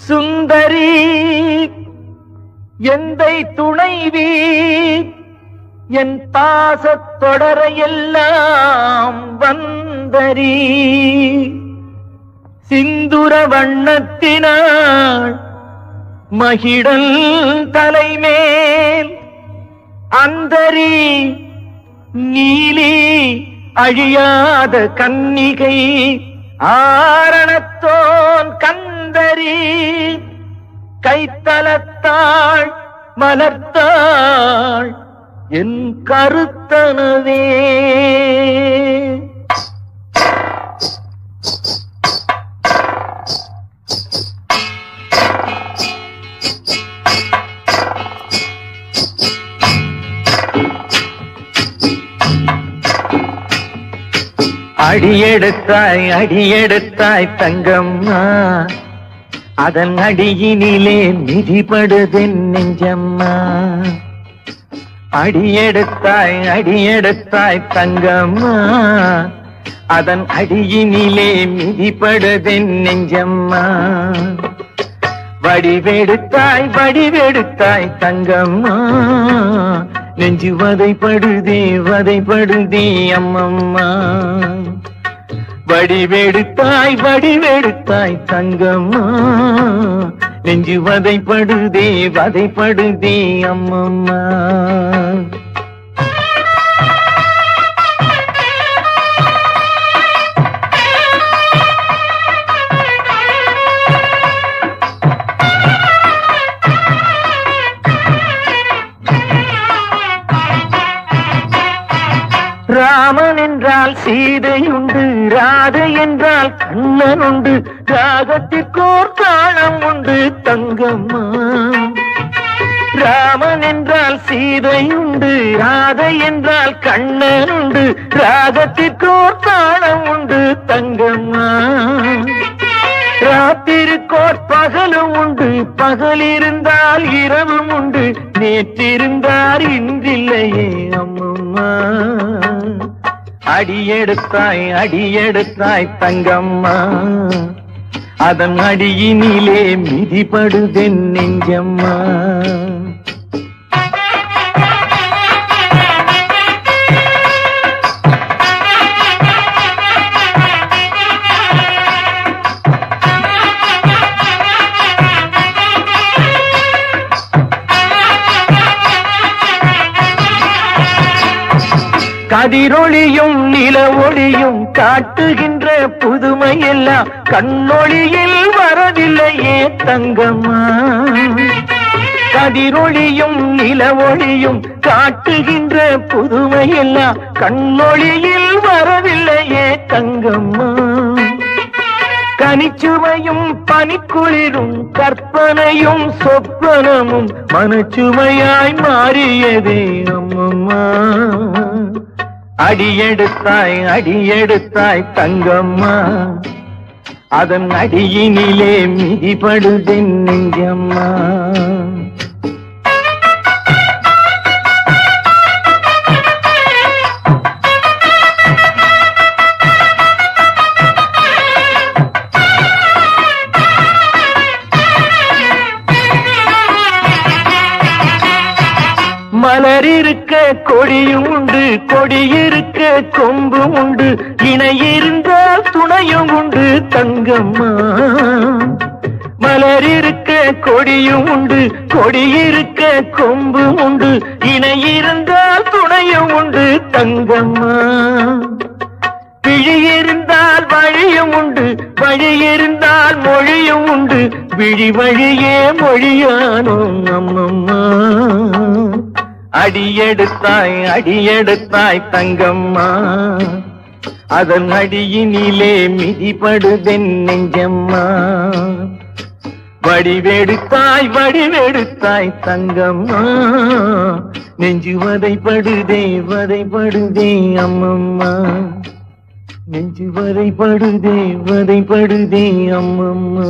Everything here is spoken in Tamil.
சுந்தரி எந்தை துணைவி என் பாசத் தொடரையெல்லாம் வந்தரி சிந்துர வண்ணத்தினாள் மகிழல் தலைமேல் அந்தரி நீலி அழியாத கன்னிகை ஆரணத்தோன் கந்தரி கைத்தலத்தாள் மலர்த்தாள் என் கருத்தனவே. அடியெடுத்தாய் அடியெடுத்தாய் தங்கம்மா, அதன் அடியினிலே மிதிபடுதென் நெஞ்சம்மா. அடியெடுத்தாய் அடியெடுத்தாய் தங்கம்மா, அதன் அடியினிலே மிதிபடுதென் நெஞ்சம்மா. வடிவெடுத்தாய் வடிவெடுத்தாய் தங்கம்மா, நெஞ்சு வதைப்படுதே வதைப்படுதே அம்மம்மா. வடிவெடுத்தாய் வடிவெடுத்தாய் தங்கம்மா, நெஞ்சு வதைப்படுதே வதைப்படுதே அம்மம்மா. ராமன் என்றால் சீதை உண்டு, ராதை என்றால் கண்ணன் உண்டு, ராகத்திற்கோர் தாளம் உண்டு தங்கம்மா. ராமன் என்றால் சீதை உண்டு, ராதை என்றால் கண்ணன் உண்டு, ராகத்திற்கோர் தாளம் உண்டு தங்கம்மா. ராத்திருக்கோர் பகலும் உண்டு, பகல் இருந்தால் இரவும் உண்டு, நேற்றிருந்தார் இன்றில்லையே அம்மம்மா. அடியெடுத்தாய் அடியெடுத்தாய் தங்கம்மா, அதன் அடியினிலே மிதிபடுதென் நெஞ்சம்மா. கதிரொளியும் நில ஒளியும் காட்டுகின்ற புதுமையெல்லாம் கண்ணொளியில் வரவில்லையே தங்கம்மா. கதிரொளியும் நில ஒளியும் காட்டுகின்ற புதுமையெல்லாம் கண்ணொளியில் வரவில்லையே தங்கம்மா. கனிச்சுவையும் பனிக்குளிரும் கற்பனையும் சொப்பனமும் மனச்சுமையாய் மாறியதே அம்மம்மா. அடியெடுத்தாய் அடியெடுத்தாய் தங்கம்மா, அதன் அடியினிலே மிதிபடுதென் நெஞ்சம்மா. மலர் இருக்க கொடியும் உண்டு, கொடியிருக்க கொம்பும் உண்டு, இணையிருந்தால் துணையும் உண்டு தங்கம்மா. மலர் இருக்க கொடியும் உண்டு, கொடியிருக்க கொம்பும் உண்டு, இணையிருந்தால் துணையும் உண்டு தங்கம்மா. விழியிருந்தால் வழியும் உண்டு, வழியிருந்தால் மொழியும் உண்டு, விழி வழியே மொழியானோம் அம்மம்மா. அடியெடுத்தாய் அடியெடுத்தாய் தங்கம்மா, அதன் அடியினிலே மிதிபடுதென் நெஞ்சம்மா. வடிவெடுத்தாய் வடிவெடுத்தாய் தங்கம்மா, நெஞ்சு வதைப்படுதே வதைப்படுதே அம்மம்மா. நெஞ்சு வதைப்படுதே வதைப்படுதே அம்மம்மா.